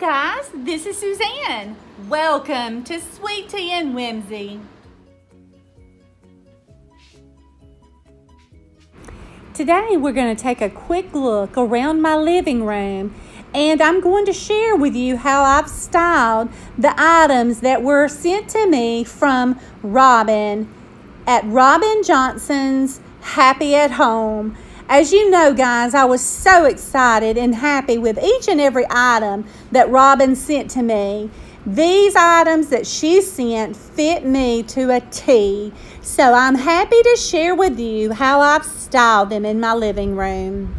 guys, this is Suzanne. Welcome to Sweet Tea and Whimsy. Today we're going to take a quick look around my living room, and I'm going to share with you how I've styled the items that were sent to me from Robin at Robin Johnson's Happy at Home. As you know, guys, I was so excited and happy with each and every item that Robin sent to me. These items that she sent fit me to a T, so I'm happy to share with you how I've styled them in my living room.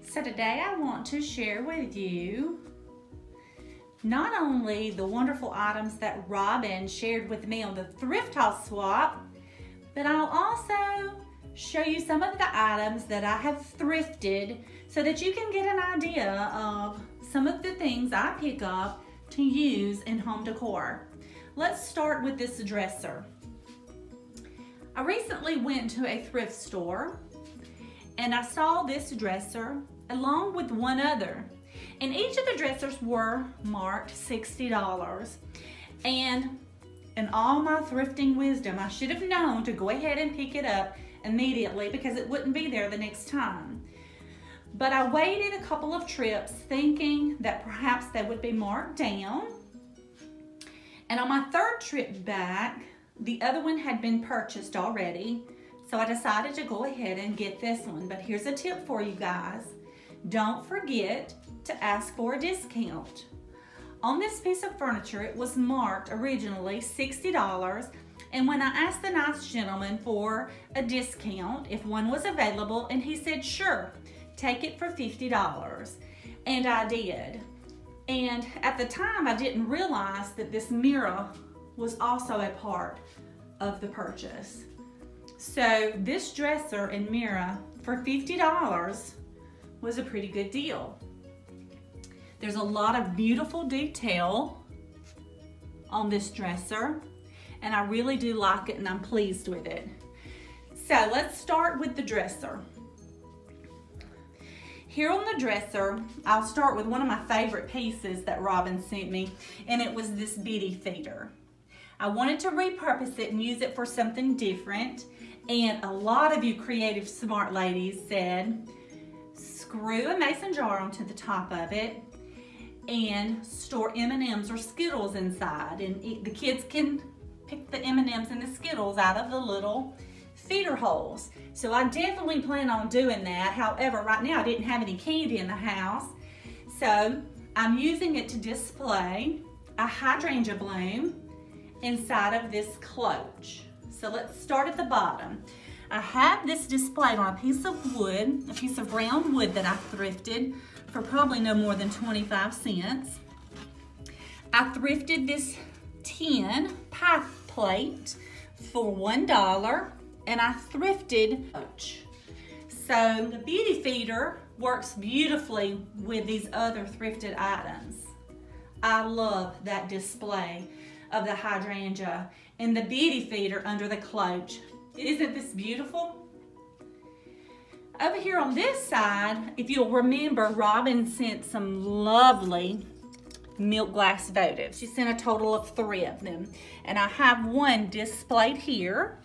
So today I want to share with you not only the wonderful items that Robin shared with me on the Thrift Store Swap, but I'll also show you some of the items that I have thrifted so that you can get an idea of some of the things I pick up to use in home decor. Let's start with this dresser. I recently went to a thrift store and I saw this dresser along with one other, and each of the dressers were marked $60. And in all my thrifting wisdom, I should have known to go ahead and pick it up immediately because it wouldn't be there the next time. But I waited a couple of trips thinking that perhaps they would be marked down. And on my third trip back, the other one had been purchased already. So I decided to go ahead and get this one. But here's a tip for you guys. Don't forget to ask for a discount. On this piece of furniture, it was marked originally $60, and when I asked the nice gentleman for a discount, if one was available, and he said, sure, take it for $50, and I did. And at the time, I didn't realize that this mirror was also a part of the purchase. So this dresser and mirror for $50 was a pretty good deal. There's a lot of beautiful detail on this dresser, and I really do like it and I'm pleased with it. So let's start with the dresser. Here on the dresser, I'll start with one of my favorite pieces that Robin sent me, and it was this bitty feeder. I wanted to repurpose it and use it for something different, and a lot of you creative smart ladies said, screw a mason jar onto the top of it and store M&Ms or Skittles inside, and the kids can pick the M&Ms and the Skittles out of the little feeder holes. So I definitely plan on doing that. However, right now I didn't have any candy in the house, so I'm using it to display a hydrangea bloom inside of this cloche. So let's start at the bottom. I have this displayed on a piece of wood, a piece of round wood that I thrifted for probably no more than 25 cents. I thrifted this tin pie plate for $1, and I thrifted. So the beauty feeder works beautifully with these other thrifted items. I love that display of the hydrangea and the beauty feeder under the cloche. Isn't this beautiful? Over here on this side, if you'll remember, Robin sent some lovely milk glass votives. She sent a total of 3 of them. And I have one displayed here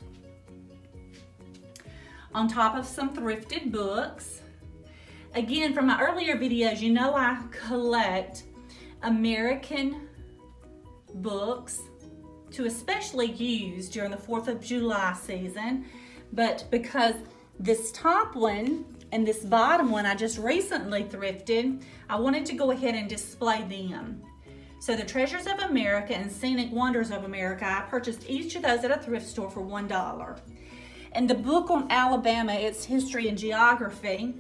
on top of some thrifted books. Again, from my earlier videos, you know I collect American books to especially use during the 4th of July season, but because this top one and this bottom one I just recently thrifted, I wanted to go ahead and display them. So the Treasures of America and Scenic Wonders of America, I purchased each of those at a thrift store for $1. And the book on Alabama, its history and geography,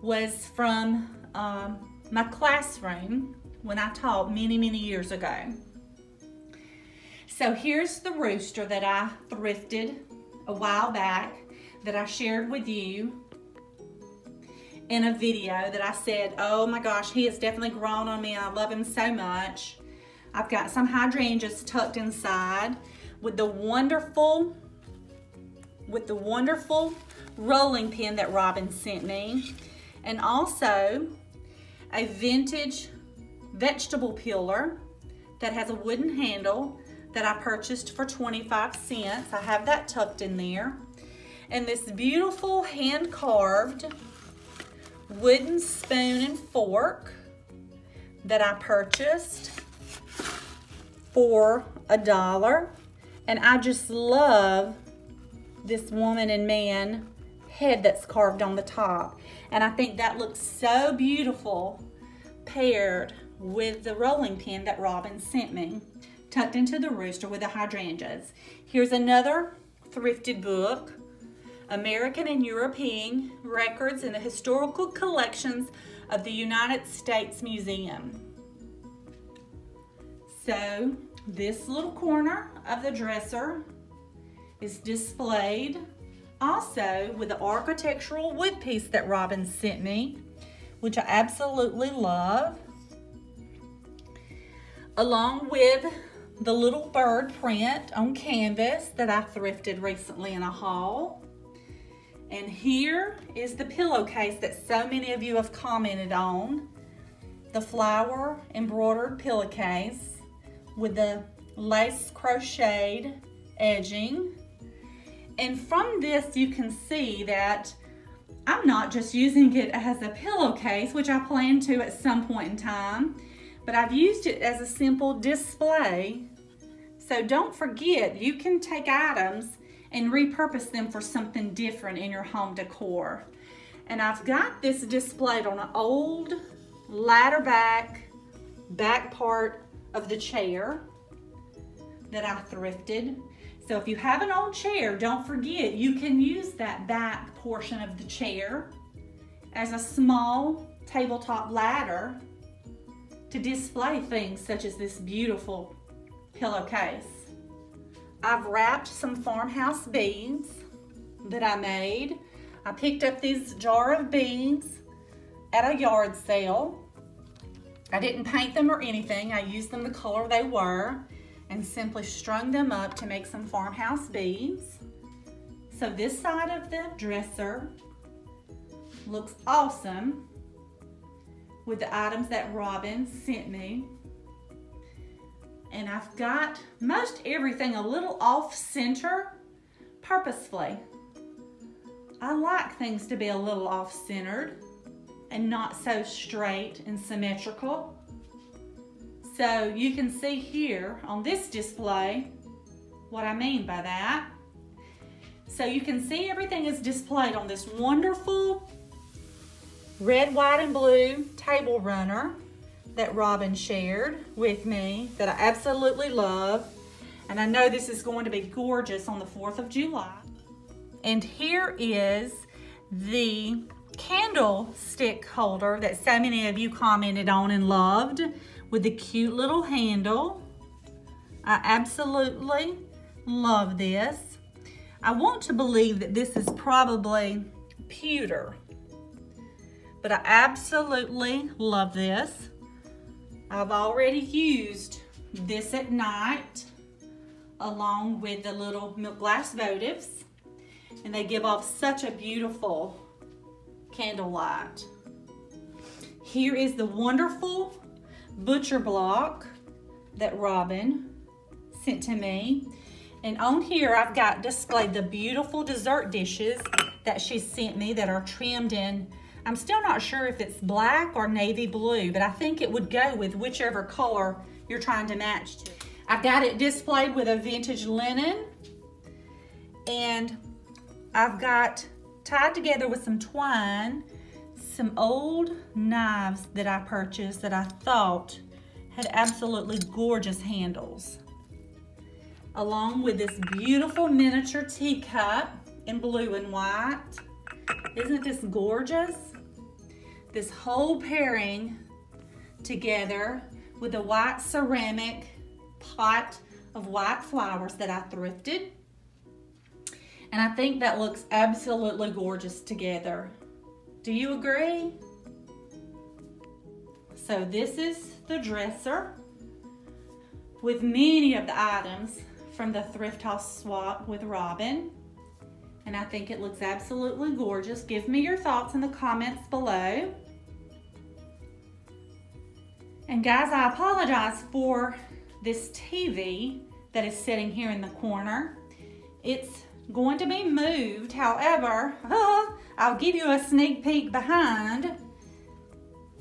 was from my classroom when I taught many, many years ago. So here's the rooster that I thrifted a while back that I shared with you. in a video that I said, oh my gosh, he has definitely grown on me and I love him so much. I've got some hydrangeas tucked inside with the wonderful rolling pin that Robin sent me, and also a vintage vegetable peeler that has a wooden handle that I purchased for 25 cents. I have that tucked in there. And this beautiful hand-carved wooden spoon and fork that I purchased for $1. And I just love this woman and man head that's carved on the top. And I think that looks so beautiful paired with the rolling pin that Robin sent me, tucked into the rooster with the hydrangeas. Here's another thrifted book, American and European Records in the Historical Collections of the United States Museum. So this little corner of the dresser is displayed also with the architectural wood piece that Robin sent me, which I absolutely love, along with the little bird print on canvas that I thrifted recently in a haul. And here is the pillowcase that so many of you have commented on, the flower embroidered pillowcase with the lace crocheted edging. And from this you can see that I'm not just using it as a pillowcase, which I plan to at some point in time, but I've used it as a simple display. So don't forget, you can take items and repurpose them for something different in your home decor. And I've got this displayed on an old ladder back part of the chair that I thrifted. So if you have an old chair, don't forget, you can use that back portion of the chair as a small tabletop ladder to display things such as this beautiful pillowcase. I've wrapped some farmhouse beads that I made. I picked up these jar of beads at a yard sale. I didn't paint them or anything. I used them the color they were and simply strung them up to make some farmhouse beads. So this side of the dresser looks awesome with the items that Robin sent me. And I've got most everything a little off center purposefully. I like things to be a little off centered and not so straight and symmetrical. So you can see here on this display what I mean by that. So you can see everything is displayed on this wonderful red, white, and blue table runner that Robin shared with me that I absolutely love. And I know this is going to be gorgeous on the 4th of July. And here is the candlestick holder that so many of you commented on and loved, with the cute little handle. I absolutely love this. I want to believe that this is probably pewter, but I absolutely love this. I've already used this at night along with the little milk glass votives, and they give off such a beautiful candlelight. Here is the wonderful butcher block that Robin sent to me. And on here I've got displayed the beautiful dessert dishes that she sent me that are trimmed in, I'm still not sure if it's black or navy blue, but I think it would go with whichever color you're trying to match to. I've got it displayed with a vintage linen, and I've got tied together with some twine some old knives that I purchased that I thought had absolutely gorgeous handles, along with this beautiful miniature teacup in blue and white. Isn't this gorgeous? This whole pairing together with a white ceramic pot of white flowers that I thrifted. And I think that looks absolutely gorgeous together Do you agree? So this is the dresser with many of the items from the Thrift House Swap with Robin. And I think it looks absolutely gorgeous. Give me your thoughts in the comments below. And guys, I apologize for this TV that is sitting here in the corner. It's going to be moved. However, I'll give you a sneak peek behind.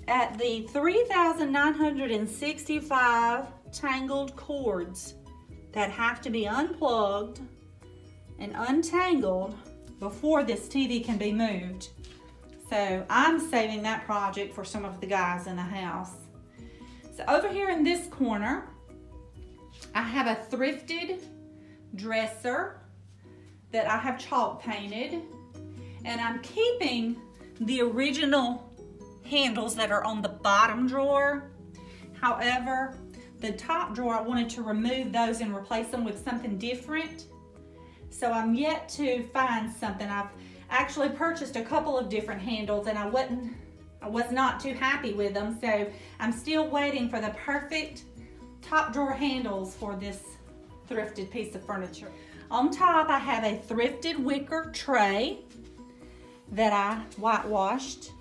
At the 3,965 tangled cords that have to be unplugged and untangled before this TV can be moved. So I'm saving that project for some of the guys in the house. So over here in this corner, I have a thrifted dresser that I have chalk painted, and I'm keeping the original handles that are on the bottom drawer. However, the top drawer, I wanted to remove those and replace them with something different. So I'm yet to find something. I've actually purchased a couple of different handles and I was not too happy with them. So I'm still waiting for the perfect top drawer handles for this thrifted piece of furniture. On top, I have a thrifted wicker tray that I whitewashed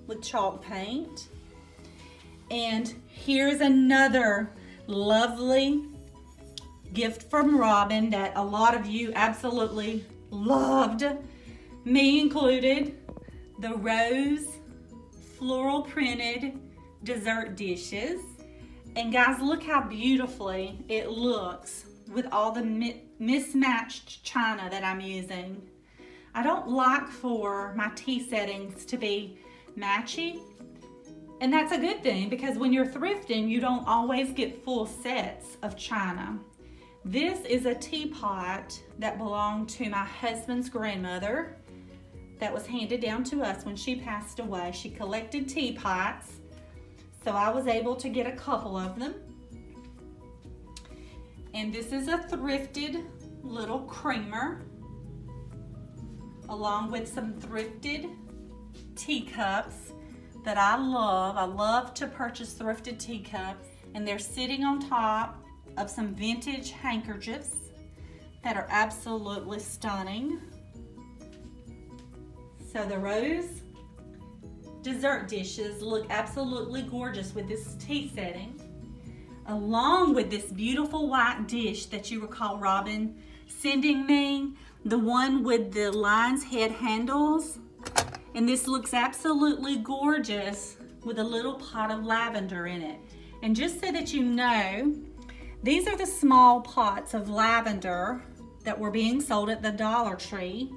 with chalk paint. And here's another lovely gift from Robin that a lot of you absolutely loved, me included. The rose floral printed dessert dishes. And guys, look how beautifully it looks with all the mismatched china that I'm using. I don't like for my tea settings to be matchy, and that's a good thing because when you're thrifting, you don't always get full sets of china. This is a teapot that belonged to my husband's grandmother that was handed down to us when she passed away. She collected teapots, so I was able to get a couple of them. And this is a thrifted little creamer along with some thrifted teacups that I love. I love to purchase thrifted teacups, and they're sitting on top of some vintage handkerchiefs that are absolutely stunning. So the rose dessert dishes look absolutely gorgeous with this tea setting, along with this beautiful white dish that you recall Robin sending me, the one with the lion's head handles. And this looks absolutely gorgeous with a little pot of lavender in it. And just so that you know, these are the small pots of lavender that were being sold at the Dollar Tree.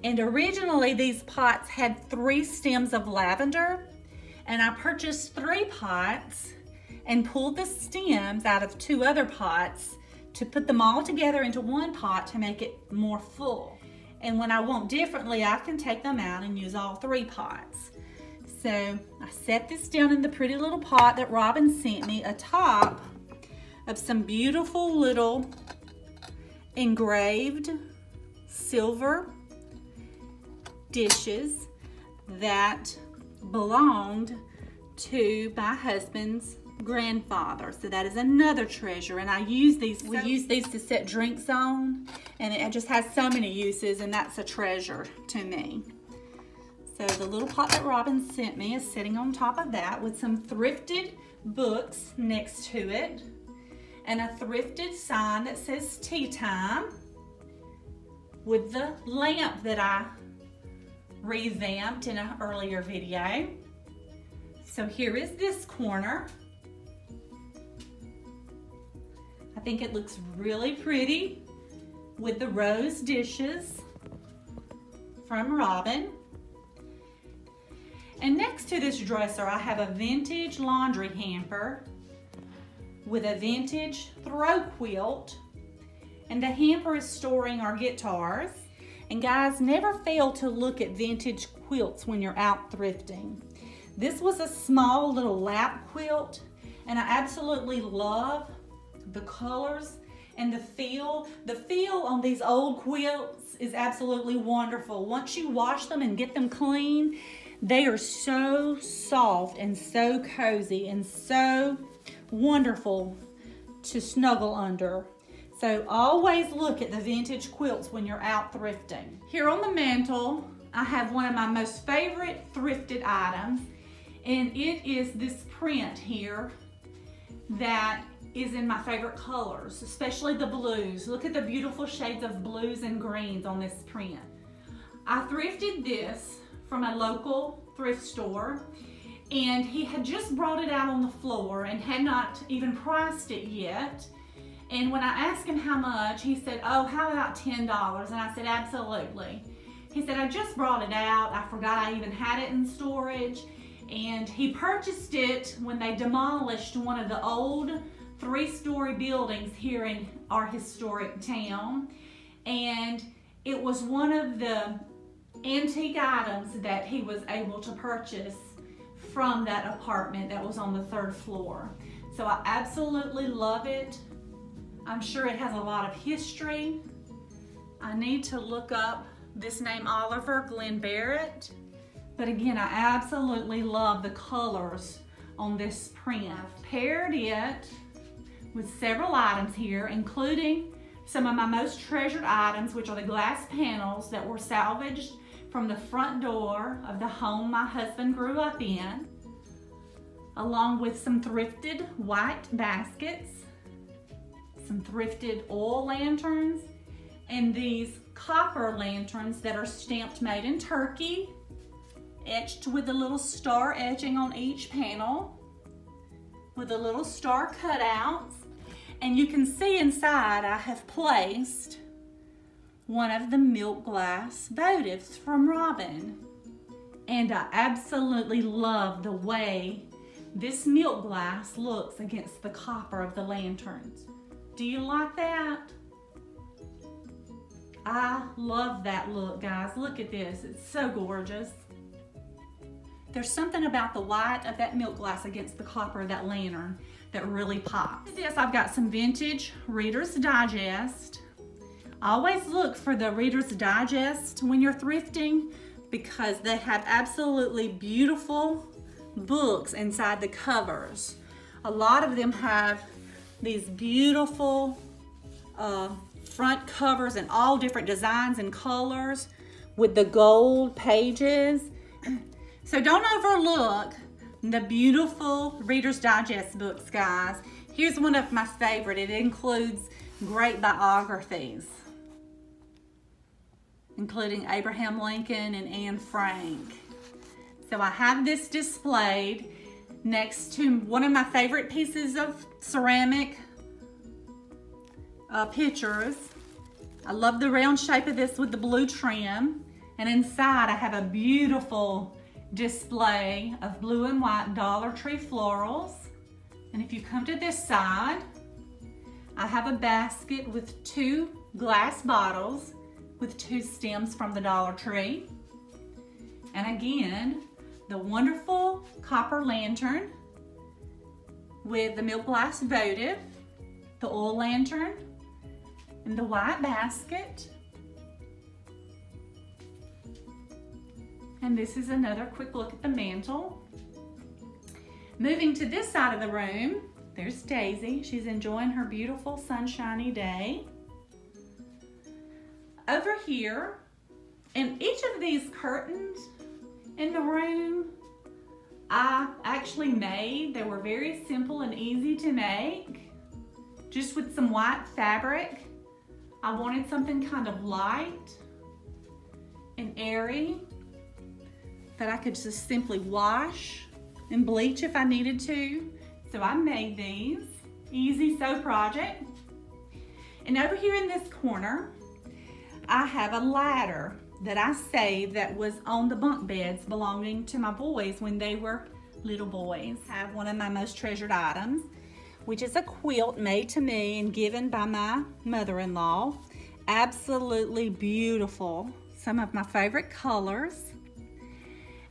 And originally these pots had 3 stems of lavender, and I purchased 3 pots and pulled the stems out of 2 other pots to put them all together into one pot to make it more full. And when I want differently, I can take them out and use all 3 pots. So I set this down in the pretty little pot that Robin sent me atop of some beautiful little engraved silver dishes that belonged to my husband's grandfather. So that is another treasure, and I use these. We use these to set drinks on, and it just has so many uses, and that's a treasure to me. So the little pot that Robin sent me is sitting on top of that with some thrifted books next to it, and a thrifted sign that says tea time with the lamp that I revamped in an earlier video. So here is this corner. I think it looks really pretty with the rose dishes from Robin. And next to this dresser, I have a vintage laundry hamper with a vintage throw quilt. And the hamper is storing our guitars. And guys, never fail to look at vintage quilts when you're out thrifting. This was a small little lap quilt, and I absolutely love the colors And the feel on these old quilts is absolutely wonderful. Once you wash them and get them clean, they are so soft and so cozy and so wonderful to snuggle under. So always look at the vintage quilts when you're out thrifting. Here on the mantle, I have one of my most favorite thrifted items, and it is this print here that is in my favorite colors, especially the blues. Look at the beautiful shades of blues and greens on this print. I thrifted this from a local thrift store, and he had just brought it out on the floor and had not even priced it yet. And when I asked him how much, he said, oh, how about $10? And I said, absolutely. He said, I just brought it out. I forgot I even had it in storage. And he purchased it when they demolished one of the old 3-story buildings here in our historic town. And it was one of the antique items that he was able to purchase from that apartment that was on the 3rd floor. So I absolutely love it. I'm sure it has a lot of history. I need to look up this name, Oliver Glenn Barrett. But again, I absolutely love the colors on this print. I've paired it with several items here, including some of my most treasured items, which are the glass panels that were salvaged from the front door of the home my husband grew up in, along with some thrifted white baskets, some thrifted oil lanterns, and these copper lanterns that are stamped made in Turkey, etched with a little star etching on each panel, with the little star cutouts. And you can see inside I have placed one of the milk glass votives from Robin. And I absolutely love the way this milk glass looks against the copper of the lanterns. Do you like that? I love that look, guys. Look at this, it's so gorgeous. There's something about the white of that milk glass against the copper of that lantern that really pops. This, I've got some vintage Reader's Digest. Always look for the Reader's Digest when you're thrifting, because they have absolutely beautiful books inside the covers. A lot of them have these beautiful front covers in all different designs and colors with the gold pages. So don't overlook the beautiful Reader's Digest books, guys. Here's one of my favorite. It includes great biographies, including Abraham Lincoln and Anne Frank. So I have this displayed next to one of my favorite pieces of ceramic pictures. I love the round shape of this with the blue trim. And inside I have a beautiful display of blue and white Dollar Tree florals. And if you come to this side, I have a basket with 2 glass bottles with 2 stems from the Dollar Tree. And again, the wonderful copper lantern with the milk glass votive, the oil lantern, and the white basket. And this is another quick look at the mantle. Moving to this side of the room, there's Daisy. She's enjoying her beautiful sunshiny day. Over here, in each of these curtains in the room, I actually made. They were very simple and easy to make, just with some white fabric. I wanted something kind of light and airy that I could just simply wash and bleach if I needed to. So I made these. Easy sew project. And over here in this corner, I have a ladder that I saved that was on the bunk beds belonging to my boys when they were little boys. I have one of my most treasured items, which is a quilt made to me and given by my mother-in-law. Absolutely beautiful. Some of my favorite colors.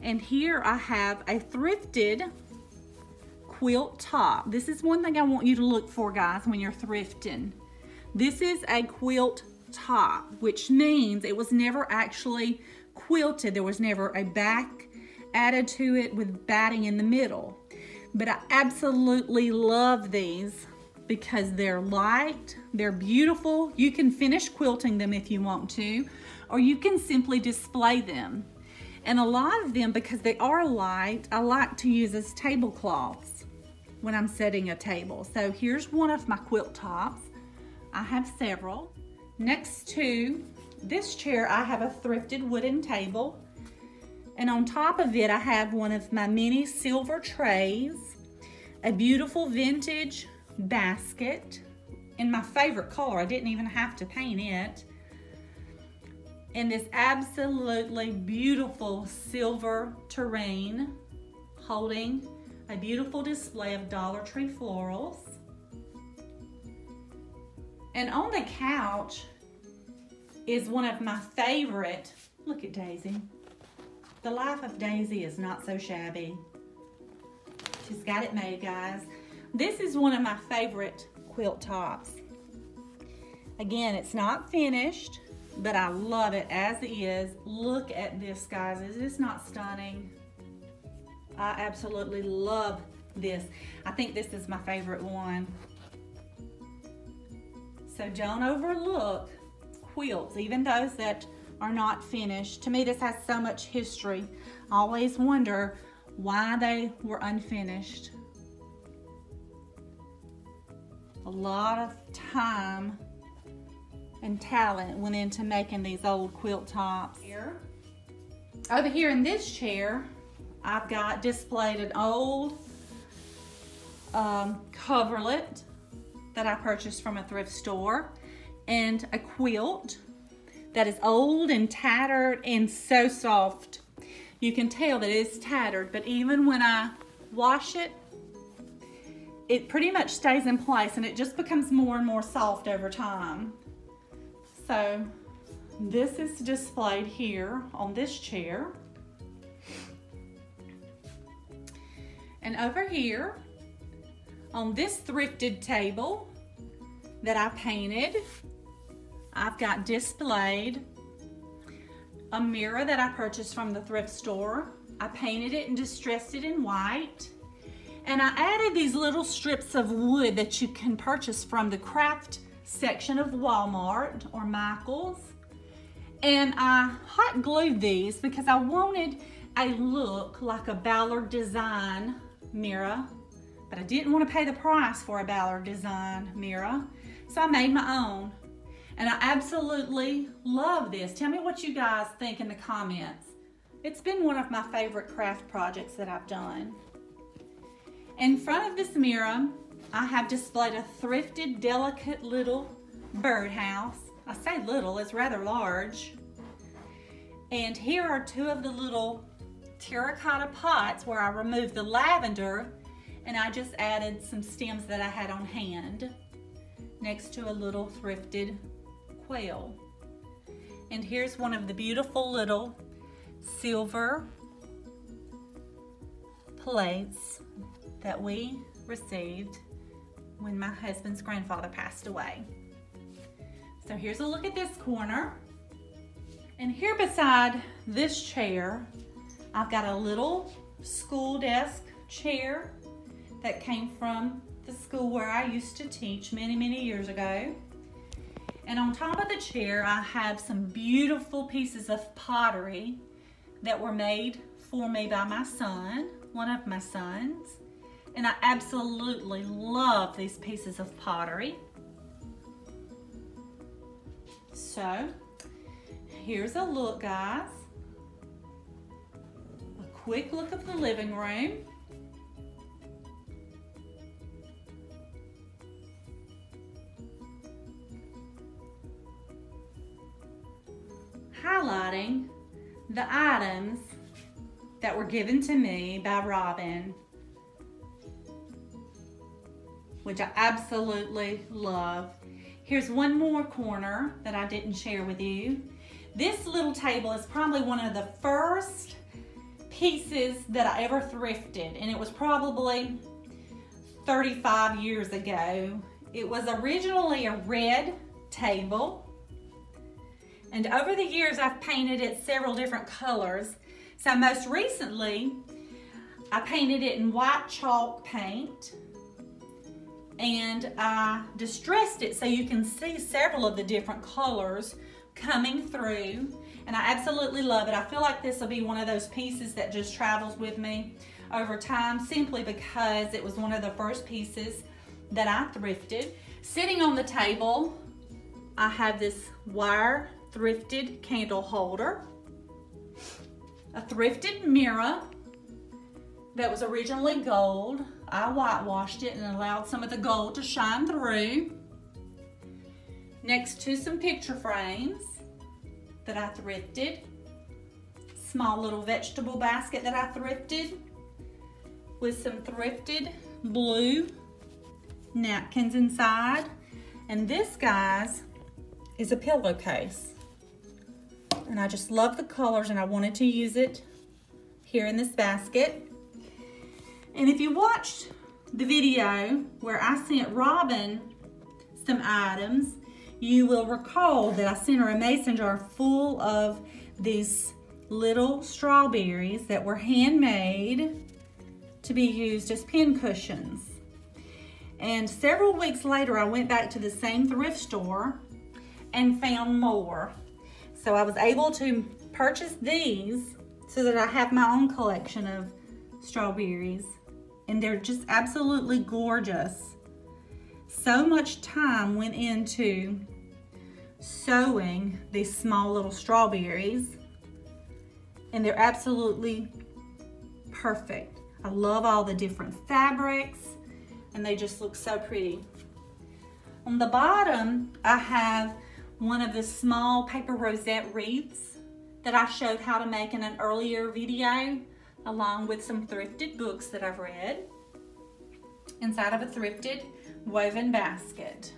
And here I have a thrifted quilt top. This is one thing I want you to look for, guys, when you're thrifting. This is a quilt top, which means it was never actually quilted. There was never a back added to it with batting in the middle. But I absolutely love these because they're light, they're beautiful. You can finish quilting them if you want to, or you can simply display them. And a lot of them, because they are light, I like to use as tablecloths when I'm setting a table. So here's one of my quilt tops. I have several. Next to this chair, I have a thrifted wooden table. And on top of it, I have one of my mini silver trays, a beautiful vintage basket in my favorite color. I didn't even have to paint it. And this absolutely beautiful silver tureen holding a beautiful display of Dollar Tree florals. And on the couch is one of my favorite, look at Daisy. The life of Daisy is not so shabby. She's got it made, guys. This is one of my favorite quilt tops. Again, it's not finished, but I love it as is. Look at this, guys. Is this not stunning? I absolutely love this. I think this is my favorite one. So don't overlook quilts, even those that are not finished. To me, this has so much history. I always wonder why they were unfinished. A lot of time and talent went into making these old quilt tops. Over here in this chair, I've got displayed an old coverlet that I purchased from a thrift store, and a quilt that is old and tattered and so soft. You can tell that it's tattered, but even when I wash it, it pretty much stays in place and it just becomes more and more soft over time. So this is displayed here on this chair. And over here on this thrifted table that I painted, I've got displayed a mirror that I purchased from the thrift store. I painted it and distressed it in white. And I added these little strips of wood that you can purchase from the craft section of Walmart or Michael's. And I hot glued these because I wanted a look like a Ballard design mirror, but I didn't want to pay the price for a Ballard design mirror. So I made my own. And I absolutely love this. Tell me what you guys think in the comments. It's been one of my favorite craft projects that I've done. In front of this mirror, I have displayed a thrifted, delicate little birdhouse. I say little, it's rather large. And here are two of the little terracotta pots where I removed the lavender and I just added some stems that I had on hand next to a little thrifted quail. And here's one of the beautiful little silver plates that we received when my husband's grandfather passed away. So here's a look at this corner. And here beside this chair, I've got a little school desk chair that came from the school where I used to teach many, many years ago. And on top of the chair, I have some beautiful pieces of pottery that were made for me by my son, one of my sons. And I absolutely love these pieces of pottery. So, here's a look, guys. A quick look of the living room. Highlighting the items that were given to me by Robin, which I absolutely love. Here's one more corner that I didn't share with you. This little table is probably one of the first pieces that I ever thrifted, and it was probably 35 years ago. It was originally a red table, and over the years I've painted it several different colors. So most recently, I painted it in white chalk paint, and I distressed it so you can see several of the different colors coming through, and I absolutely love it. I feel like this will be one of those pieces that just travels with me over time, simply because it was one of the first pieces that I thrifted. Sitting on the table, I have this wire thrifted candle holder, a thrifted mirror that was originally gold. I whitewashed it and allowed some of the gold to shine through, next to some picture frames that I thrifted, small little vegetable basket that I thrifted with some thrifted blue napkins inside. And this, guys, is a pillowcase. And I just love the colors, and I wanted to use it here in this basket. And if you watched the video where I sent Robin some items, you will recall that I sent her a mason jar full of these little strawberries that were handmade to be used as pin cushions. And several weeks later, I went back to the same thrift store and found more. So I was able to purchase these so that I have my own collection of strawberries. And they're just absolutely gorgeous. So much time went into sewing these small little strawberries, and they're absolutely perfect. I love all the different fabrics, and they just look so pretty. On the bottom, I have one of the small paper rosette wreaths that I showed how to make in an earlier video, along with some thrifted books that I've read, inside of a thrifted woven basket.